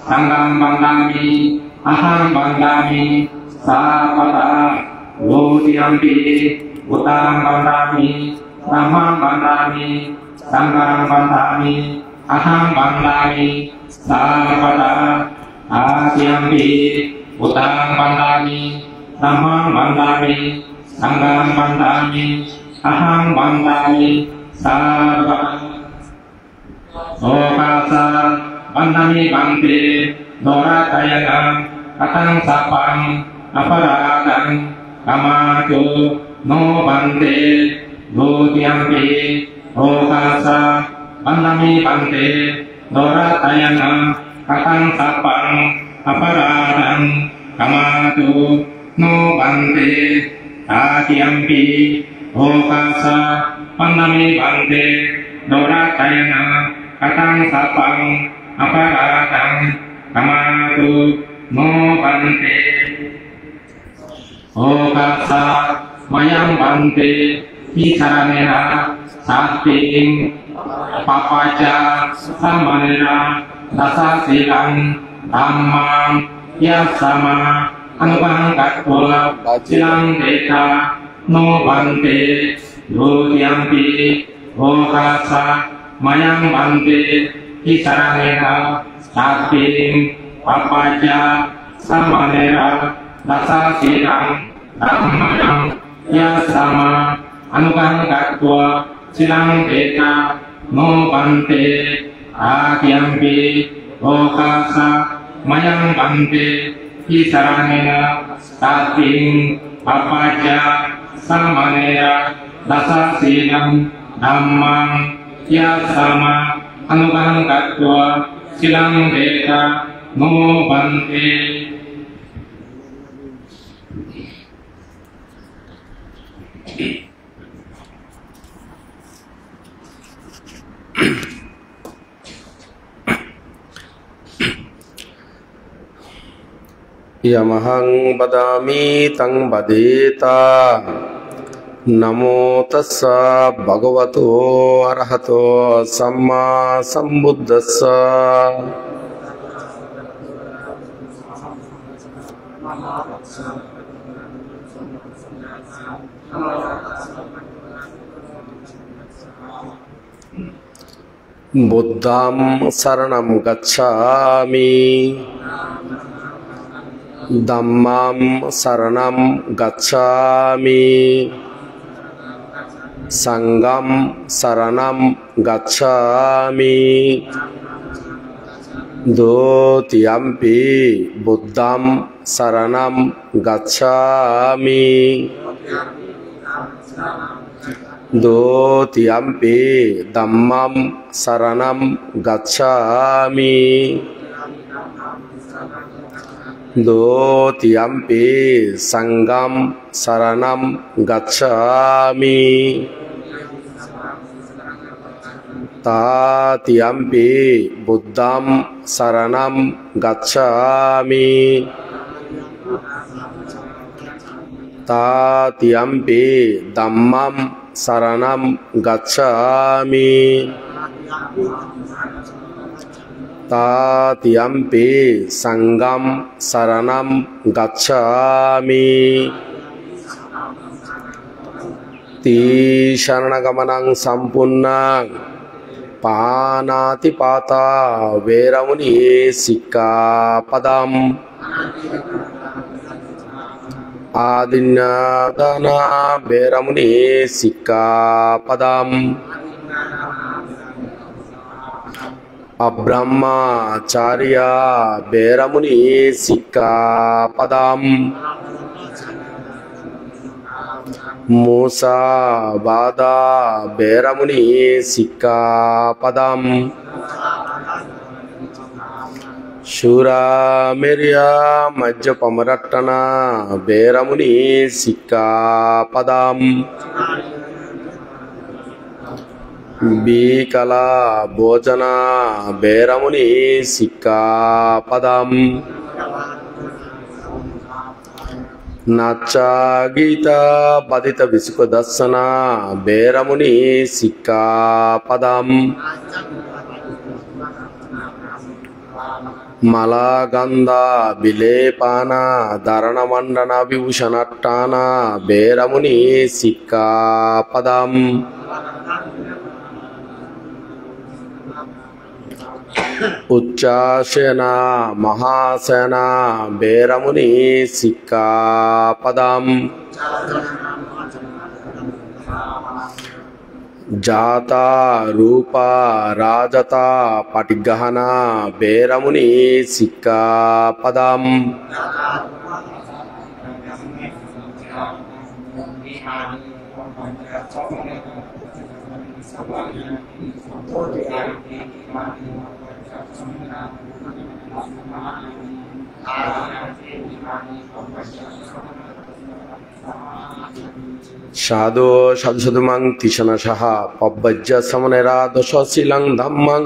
Sangham bandami, aham bandami, sapata, lutiyampi, utang bandami, namam bandami, sangham bandami, aham bandami, sapata, atiyampi, utang bandami, namam bandami, sangham bandami, aham bandami, sapata. Okasa bandami bante noratayana katang sapang aparadang kamatu no bante lutiyampi. Okasa bandami bante noratayana katang sapang aparadang kamatu no bante atiyampi. Okasa bandami bante noratayana katang sapang aparadang kamatu no bante. Okasa mayang bante pisaranera sating papaja samanera dasa silang dhammam yasama anubang katwa silang deka no bante lutiyampi. Okasa mayang bante pisaranera sating papaja samanera dasa silang dhammam yasama anubang katwa silang deka no bante atiyampi. Okasa mayang bante pisaranera sating papaja samanera dasa silang dhammam yasama anubang katwa silang deka no bante. Yamahang badami tang badeta. Namo tassa bhagavato arahato samma sambuddhassa. Buddham saranam gacchami, dhammam saranam gacchami, sangham saranam gacchami. Dutiyampi buddham saranam gacchami. Dutiyampi dhammam saranam gacchami. Dutiyampi sangham saranam gacchami. Tatiyampi buddham saranam gacchami. Tatiyampi dhammam saranam gacchami. Tatiyampi sangham saranam gacchami. Ti sharanagamanang sampunnang panati pata veramuni sikkapadam. Adinnadana veramuni sikkapadam. Abrahmacharya veramuni sikkapadam. Musavada veramuni sikkapadam. Shura merya majjapamarattana veramuni sikkapadam. Bikala bhojana veramuni sikkapadam. Nacha gita badita visukodassana veramuni sikkapadam. మలాగంధ విలేపాన ధరణమండన విభూషణట్టాన బేరముని సిక్కాపదం ఉచ్చాసేన Mahasena బేరముని సిక్కాపదం జాత రూప రాజత పటిగహన బేరముని సిక్కాపదం সাধু সাধুমাং তিশনসহ পব্বজ্য সমনেরা দশশীলং ধম্মং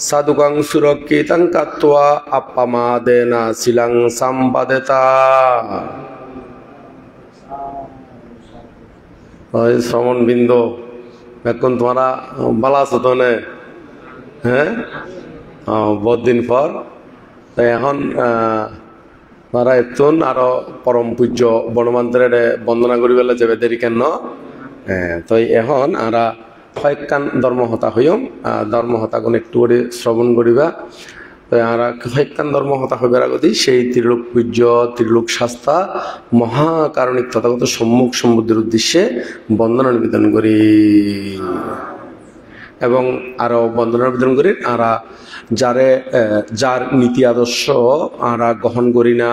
সাধুকং সুরক্ষিতং কাত্বা অপমাদেন শিলং সম্পদেতা। ওই শ্রবণ বিন্দ এখন তোমরা ভালো আছো তো না? হ্যাঁ, বহুত দিন পর। তো এখন তারা এতন আরো পরম পূজ্য বনমন্ত্রের বন্দনা করি বেলা যাবে দেরি কেন। তো এখন আরা কয়েকখান ধর্মহতা হইম, ধর্মহতা কোন একটু করে শ্রবণ করিবা। তো আরা কয়েকখান ধর্মহতা হইবার আগতি সেই ত্রিলোক পূজ্য ত্রিলোক শাস্তা মহাকারণিক তথাগত সম্মুখ সমুদ্রের উদ্দেশ্যে বন্দনা নিবেদন করি এবং আরো বন্দনা নিবেদন করি। আরা যারে যার নীতি আদর্শ আরা গ্রহণ করি না,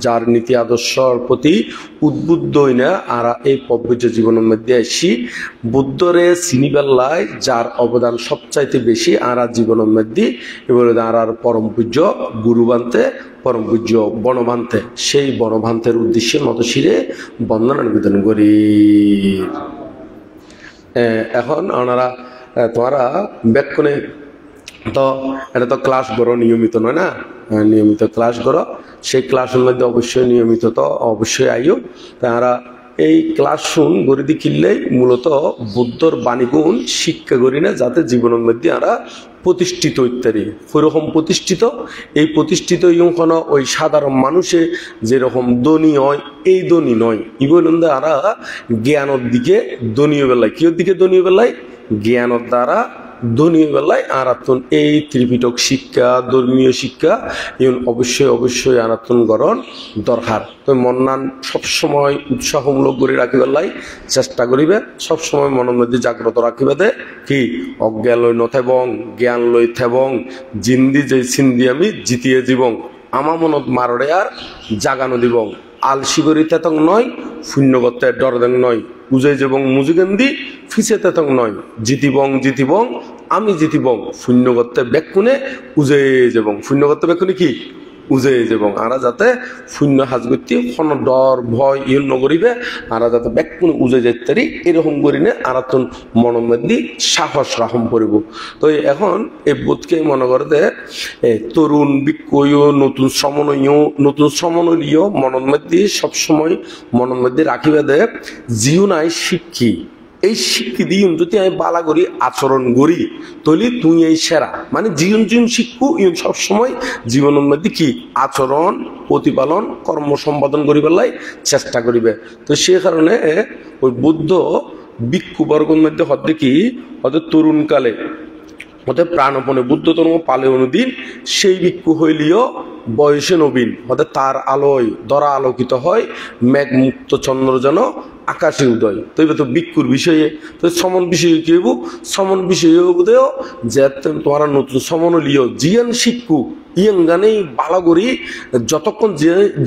যার নীতি আদর্শর প্রতি উদ্বুদ্ধ হই না, আরা এই পবিত্র জীবনের মধ্যে আসি বুদ্ধরে চিনিবেলায় যার অবদান সবচাইতে বেশি আরা জীবনের মধ্যে এবারে আরার পরম পূজ্য গুরু বানতে পরম পূজ্য বনভান্তে সেই বনভান্তের উদ্দেশ্যে মতশিরে বন্দনা নিবেদন করি। এখন ওনারা তোমরা ব্যাকরণে তো এটা তো ক্লাস করো নিয়মিত নয় না, নিয়মিত ক্লাস করো। সেই ক্লাসের মধ্যে অবশ্যই নিয়মিত তো অবশ্যই আইও। তারা এই ক্লাস শুন গড়ি দি কিনলেই মূলত বুদ্ধর বাণীগুণ শিক্ষা করি না, যাতে জীবনের মধ্যে আমরা প্রতিষ্ঠিত ইত্যাদি ওইরকম প্রতিষ্ঠিত। এই প্রতিষ্ঠিত ইয়খন ওই সাধারণ মানুষে যেরকম ধনী হয় এই ধনী নয়, ইবলন্দে আরা জ্ঞানের দিকে ধনীয় বেলায় কিয়র দিকে ধনীয় বেলায় জ্ঞানের দ্বারা ধনীয় বেলায় আরাতন এই ত্রিপিটক শিক্ষা ধর্মীয় শিক্ষা ইউন অবশ্যই অবশ্যই আরাতন গ্রহণ দরকার। তো মনান সবসময় উৎসাহমূলক করে রাখিবেলাই চেষ্টা করিবে, সবসময় মনের মধ্যে জাগ্রত রাখিবে দে কি অজ্ঞান লই নথেবং জ্ঞান লই থেবং জিন্দি যে সিন্দি আমি জিতিয়ে জীবং আমা মনত মারড়ে আর জাগানো দিবং আলসি করি তেতং নয় শূন্যগতে ডরদেং নয় উজে যেবং মুজুগেন্দি ফিসে তেতং নয় জিতিবং জিতিবং আমি জিতিবং শূন্যগতে ব্যাকুনে উজে যেবং শূন্যগতে ব্যাকুনে কি উজে যেবং আরা যাতে শূন্য হাজগতি কোনো ডর ভয় ইয়ে নগরিবে আরা যাতে ব্যাকুনে উজে যেতে এরকম করিনে আরা তো মনের মধ্যে সাহস রাহম করিব। তো এখন এই বোধকে মনে করে দে তরুণ বিক্ষয় নতুন সমনলীয় মনের মধ্যে সবসময় মনের মধ্যে রাখিবে দে জিও নাই শিক্ষী এই শিক্ষি দিয়ে যদি আমি বালা করি আচরণ করি তাহলে তুই এই সেরা মানে জীবন জীবন শিক্ষু ইউন সবসময় জীবনের মধ্যে কি আচরণ প্রতিপালন কর্ম সম্পাদন করিবার চেষ্টা করিবে। তো সে কারণে ওই বুদ্ধ ভিক্ষুবর্গের মধ্যে হতে কি হতে তরুণকালে হতে প্রাণপণে বুদ্ধ ধর্ম পালে অনুদিন সেই ভিক্ষু হইলিও বয়সে নবীন হতে তার আলোয় দরা আলোকিত হয় মেঘমুক্ত চন্দ্র যেন আকাশে উদয়। তো এবার তো ভিক্ষুর বিষয়ে তো সমন বিষয়ে কি হইব সমন বিষয়ে বোধেও যে তোমার নতুন সমন লিও জিয়ান শিক্ষু ইয়াঙ্গানেই ভালো করি যতক্ষণ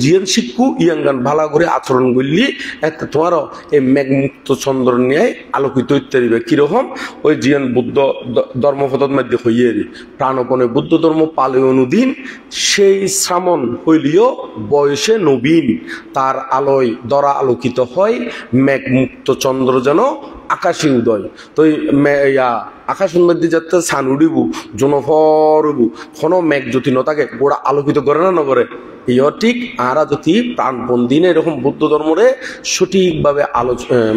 জিয়ান শিক্ষু ইয়াঙ্গান ভালো করে আচরণ করলি একটা তোমার এই মেঘমুক্ত চন্দ্র নিয়ে আলোকিত ইত্যাদি কিরকম ওই জিয়ান বুদ্ধ ধর্মপথের মধ্যে হইয়ে প্রাণপণে বুদ্ধ ধর্ম পালে অনুদিন সেই শ্রামণ হইলিও বয়সে নবীন তার আলোয় দরা আলোকিত হয় মেঘমুক্ত চন্দ্র যেন আকাশে উদয় তো আকাশের মধ্যে যাতে সান উড়িব জনফর উড়ব কোনো মেঘ যদি ন থাকে গোড়া আলোকিত করে না নগরে ইয় ঠিক আরা যদি প্রাণপণ দিনে এরকম বৌদ্ধ ধর্মরে সঠিকভাবে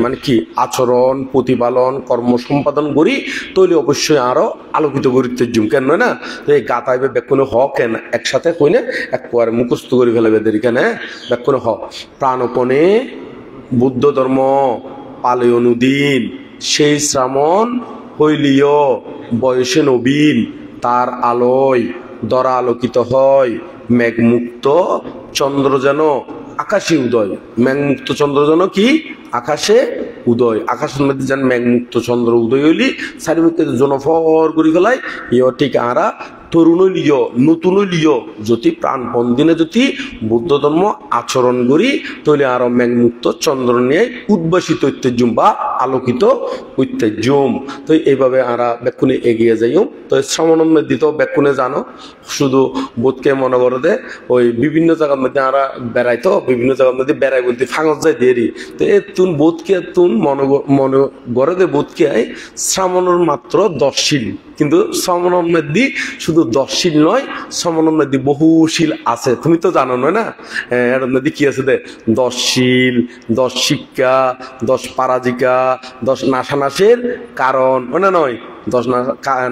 মানে কি আচরণ প্রতিপালন কর্ম সম্পাদন করি তৈলে অবশ্যই আরো আলোকিত করিতে জুম কেন নয় না তো এই গাতাইবে বেক্ষণে হ কেন একসাথে কইনে একবারে মুখস্থ করে ফেলবে দেরিখানে বেক্ষণে হ প্রাণপণে বুদ্ধ ধর্ম পালে অনুদিন সেই শ্রামণ হইলিও বয়সে নবীন তার আলোয় দরা আলোকিত হয় মেঘমুক্ত চন্দ্র যেন আকাশে উদয় মেঘমুক্ত চন্দ্র যেন কি আকাশে উদয় আকাশের মধ্যে যেন মেঘমুক্ত চন্দ্র উদয় হইলি চারিমুখে জনফর করে ফেলাই ইয় ঠিক আরা তরুণ লিয় নতুন লিয় যদি প্রাণপণ দিনে যদি বুদ্ধ ধর্ম আচরণ করি তাহলে আরো মেঘমুক্ত চন্দ্র নিয়ে উদ্ভাসিত ঐতিহ্যম বা আলোকিত ঐতিহ্যম তো এইভাবে আরা বেক্ষণে এগিয়ে যাইও তো শ্রমণের মধ্যে তো বেক্ষণে জানো শুধু বোধকে মনে করে দে ওই বিভিন্ন জায়গার মধ্যে আরা বেড়াইতো বিভিন্ন জায়গার মধ্যে বেড়াই বলতে ফাঙস যায় দেরি তো এ তুন বোধকে তুন মনে করে দে বোধকে শ্রামণের মাত্র 10 শিল কিন্তু শ্রমণের মধ্যে শুধু 10 শিল নয় শ্রমণের মধ্যে বহু শিল আছে তুমি তো জানো নয় না এর মধ্যে কি আছে দে 10 শিল 10 শিক্ষা 10 পারাজিকা 10 নাশানাশের কারণ না নয় 10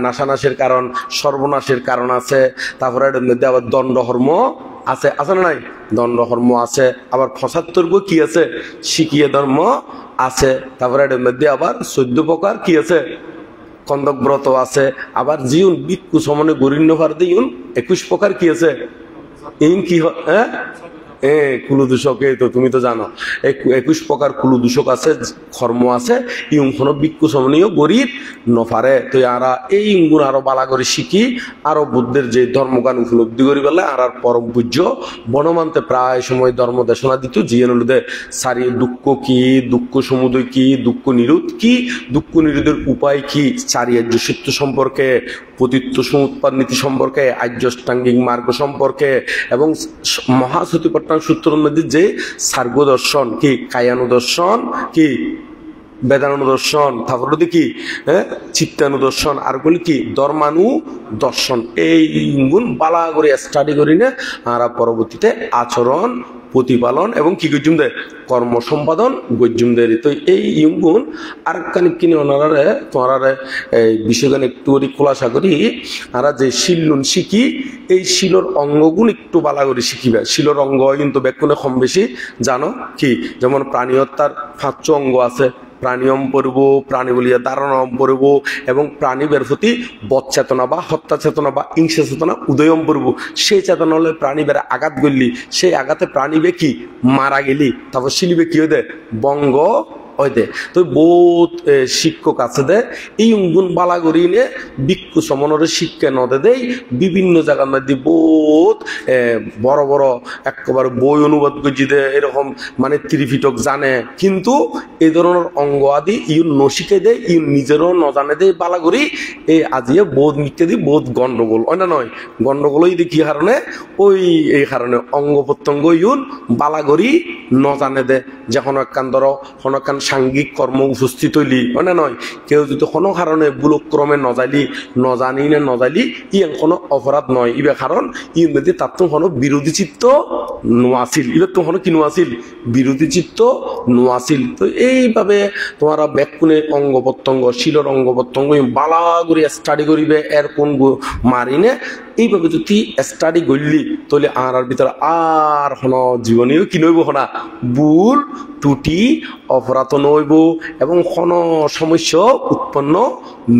নাশানাশের কারণ সর্বনাশের কারণ আছে তারপরে এর মধ্যে আবার দণ্ডকর্ম আছে আছে না নাই দণ্ডকর্ম আছে আবার 75 গো কি আছে শিখিয়ে ধর্ম আছে তারপরে এর মধ্যে আবার 14 প্রকার কি আছে কন্দক ব্রত আছে আবার জিউন বিক্ষু সমনে গরিণ্য ভারতে ইউন 21 প্রকার কি আছে ইন কি হ্যাঁ কুলুদূষক এই তো তুমি তো জানো 21 প্রকার কুলুদূষক আছে কর্ম আছে ইউন কোন বিক্ষু সমনীয় গরিব নফারে তো আরা এই ইঙ্গুন আরো বালা করে শিখি আরো বুদ্ধের যে ধর্মগান উপলব্ধি করি বলে আর পরম পূজ্য বনমান্তে প্রায় সময় ধর্ম দেশনা দিত জিয়ানুলুদে সারি দুঃখ কি দুঃখ সমুদয় কি দুঃখ নিরোধ কি দুঃখ নিরোধের উপায় কি চারি আর্য সত্য সম্পর্কে পতিত্ব সমুৎপাদ নীতি সম্পর্কে আর্যষ্টাঙ্গিক মার্গ সম্পর্কে এবং মহাসতিপট্টন সূত্রের মধ্যে যে সার্গ দর্শন কি কায়ানুদর্শন কি বেদানুদর্শন তারপরে কি চিত্তানুদর্শন আর বলি কি ধর্মানু দর্শন এই গুণ বালা করে স্টাডি করি না আর পরবর্তীতে আচরণ প্রতিপালন এবং কি গজ্জুম দে কর্ম সম্পাদন গজ্জুম দে তো এই গুণ আর কানি কিনে ওনারা তোমারা এই বিষয়গান একটু খোলাসা করি আর যে শিলুন শিখি এই শিলর অঙ্গগুণ একটু বালা করে শিখিবে শিলর অঙ্গ কিন্তু বেক্ষণে কম বেশি জানো কি যেমন প্রাণী হত্যার 5 অঙ্গ আছে প্রাণীয়ম পড়ব প্রাণী বলিয়া ধারণম পড়ব এবং প্রাণীদের প্রতি বধ চেতনা বা হত্যা চেতনা বা হিংসা চেতনা উদয়ম পড়ব সেই চেতনা হলে প্রাণীদের আঘাত করলি সেই আঘাতে প্রাণীবে কি মারা গেলি তারপর শিলিবে কি হয়ে বঙ্গ হইতে তো বহুত শিক্ষক আছে দে এই গুণ বালা করি নে ভিক্ষু সমনের শিক্ষা নদে দেয় বিভিন্ন জায়গার মধ্যে বহুত বড় বড় একেবারে বই অনুবাদ করছি দে এরকম মানে ত্রিপিটক জানে কিন্তু এই ধরনের অঙ্গ আদি ইউন নশিকে দেয় ইউন নিজেরও নজানে দেয় বালা করি এই আজিয়ে বহুত মিথ্যে দি বহুত গন্ডগোল হয় না নয় গন্ডগোল হইতে কি কারণে ওই এই কারণে অঙ্গ প্রত্যঙ্গ ইউন বালা করি নজানে দে যখন একখান ধরো কোনো একখান সাংঘিক কর্ম উপস্থিত হইলি মানে নয় কেউ যদি কোনো কারণে বুলক্রমে নজালি ইয়ান কোনো অপরাধ নয় ইবে কারণ ইন যদি তার তো কোনো বিরোধী চিত্ত নোয়াছিল ইবে তো কোনো কি নোয়াছিল বিরোধী চিত্ত নোয়াছিল তো এইভাবে তোমারা ব্যাকুনে অঙ্গ প্রত্যঙ্গ শিলর অঙ্গ প্রত্যঙ্গ বালা করে স্টাডি করিবে এর কোন মারিনে এইভাবে যদি স্টাডি করলি তাহলে আর ভিতরে আর কোনো জীবনীয় কি নইব না ভুল ত্রুটি অপরাধ নইব এবং কোনো সমস্যা উৎপন্ন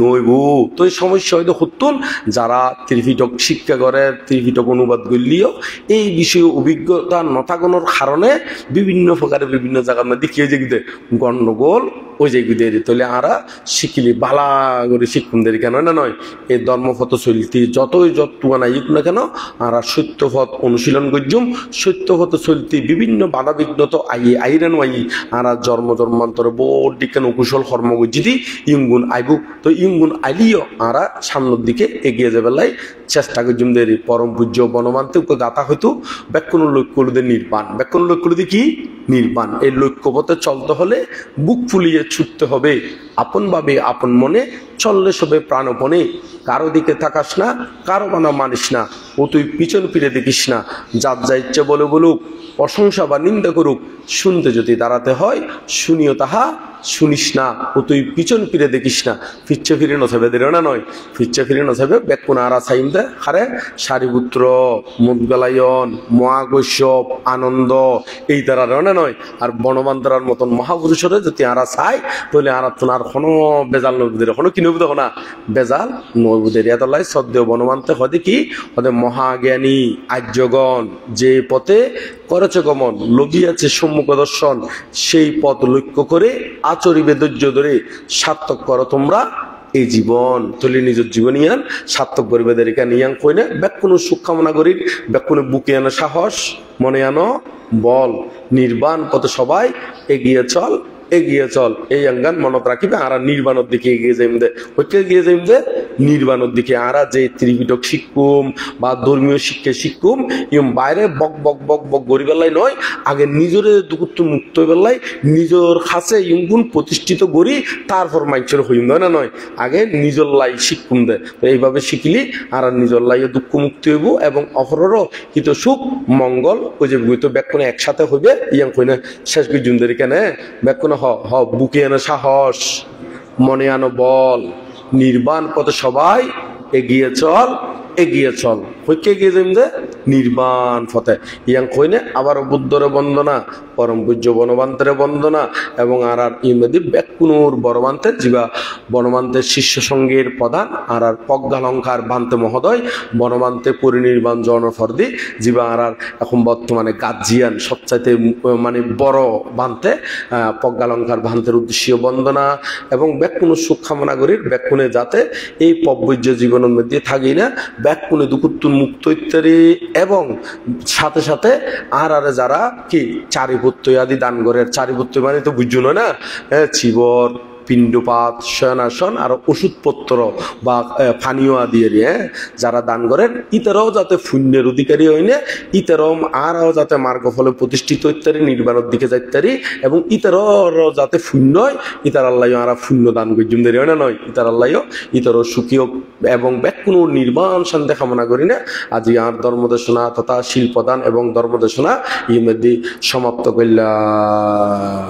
নইব তো এই সমস্যা হয়তো হতুন যারা ত্রিপিটক শিক্ষা করে ত্রিপিটক অনুবাদ করলিও এই বিষয়ে অভিজ্ঞতা নথাগণের কারণে বিভিন্ন প্রকারে বিভিন্ন জায়গার মধ্যে কি হয়ে যে গন্ডগোল ওই যে তাহলে আরা শিখিলি বালা করে শিক্ষুনদের কেন না নয় এই ধর্মপথ চলতি যতই যতনা ইক না কেন আরা সত্যপথ অনুশীলন করজুম সত্যপথ চলতি বিভিন্ন বাধা বিঘ্নত আইরেন আরা জন্মান্তরে বোর দিকে কুশল কর্ম করছি ইংগুণ আইব তো ইংগুণ আইলিও আরা সামনের দিকে এগিয়ে যাবে লাই চেষ্টা করজুম দেরি পরম পূজ্য বনমান্তে গাতা হয়তো ব্যাকুণ লক্ষ্যলুদের নির্বাণ ব্যাকুণ লক্ষ্যলুদি কি নির্বাণ। এই লক্ষ্যপথে চলতে হলে বুক ফুলিয়ে ছুটতে হবে, আপন ভাবে আপন মনে চললে সবে প্রাণপণে। কারো দিকে তাকাস না, কারো বানা মানিস না, ও তুই পিছন ফিরে দেখিস না। যার যা ইচ্ছে বলে বলুক, প্রশংসা বা নিন্দা করুক, শুনতে যদি দাঁড়াতে হয় শুনিও তাহা শুনিস না, ও তুই পিছন ফিরে দেখিস না। ফিরছে ফিরে নথাবে দেরেও না নয়, ফিরছে ফিরে নথাবে বেকুন আরা সাইমদে হারে সারিপুত্র মুদগালায়ন মহাগৈশব আনন্দ এই তারারেও না নয়। আর বনবান্তরার মতন মহাপুরুষরে যদি আরা চাই তাহলে আর তোমার কোনো বেজাল নবীদের কোনো কি নবী দেখো না বেজাল নবীদের এতলাই শ্রদ্ধেয় বনবান্তে হদে কি হদে মহাজ্ঞানী আর্যগণ যে পথে করেছে গমন লভিয়াছে সম্মুখ দর্শন, সেই পথ লক্ষ্য করে আচরিবে ধৈর্য ধরে সার্থক করো তোমরা এই জীবন। তুলি নিজের জীবন ইয়ান সার্থক করিবে দেরিকা নিয়াং কইনে ব্যাকুনো সুখ কামনা করি, ব্যাকুনো বুকে আনো সাহস, মনে আনো বল। নির্বাণ পথে সবাই এগিয়ে চল, এগিয়ে চল। এই আঙ্গান মনত রাখিবে আর নির্বাণের দিকে এগিয়ে যাইম দে, হইতে এগিয়ে যাইম দে নির্বাণের দিকে। আর যে ত্রিপিটক শিখুম বা ধর্মীয় শিক্ষা শিখুম ইম বাইরে বক বক বক বক গরিবেলাই নয়, আগে নিজের দুঃখ মুক্ত বেলায় নিজের কাছে ইমগুণ প্রতিষ্ঠিত করি, তারপর মানুষের হইম না নয়, আগে নিজের লাই শিখুম দে। এইভাবে শিখলি আর নিজের লাইয়ে দুঃখ মুক্তি হইব এবং অপরেরও হিত সুখ মঙ্গল ওই যে তো ব্যাকুনে একসাথে হইবে। ইয়াং কই না শেষ বিজুনদের কেন ব্যাকুনে হ বুকে আনো সাহস, মনে আনো বল। নির্বাণ পথে সবাই এগিয়ে চল, এগিয়ে চল। হইকে এগিয়ে যাইম যে নির্বাণ পথে। ইয়াং কইনে আবার বুদ্ধরে বন্দনা, পরম পূজ্য বনবান্তের বন্দনা এবং আর ইমেদি ব্যাকুনুর বনবান্তের জীবা বনবান্তের শিষ্য সঙ্গের প্রধান আর প্রজ্ঞালঙ্কার বান্তে মহোদয় বনবান্তে পরিনির্বাণ জনফর্দি জীবা আর এখন বর্তমানে গাজিয়ান সবচাইতে মানে বড় বান্তে প্রজ্ঞালঙ্কার বান্তের উদ্দেশ্যীয় বন্দনা এবং ব্যাকুনুর সুখ কামনা করির ব্যাকুনে যাতে এই পব্বৈজ্য জীবনের মধ্যে থাকি না, ব্যাকুনে দুকুত্তুর মুক্ত ইত্যাদি এবং সাথে সাথে আর যারা কি চারিপুত্র আদি দান করে, চারিপুত্র মানে তো বুঝছো না চিবর পিণ্ডপাত শয়নাসন আর ওষুধপত্র বা পানীয় আদি যারা দান করেন ইতারাও যাতে পুণ্যের অধিকারী হয় না, ইতারাও আরও যাতে মার্গ ফলে প্রতিষ্ঠিত ইত্যাদি নির্বাণের দিকে যাইতারি এবং ইতারাও যাতে পুণ্য হয়, ইতার আল্লাহ আর পুণ্য দান করজুম দেরি হয় না নয়, ইতার আল্লাহ ইতারও সুখী এবং কোনো নির্বাণ শান্তি কামনা করি না। আজি আর ধর্মদেশনা তথা শিল্পদান এবং ধর্মদেশনা ইমেদি সমাপ্ত করলাম।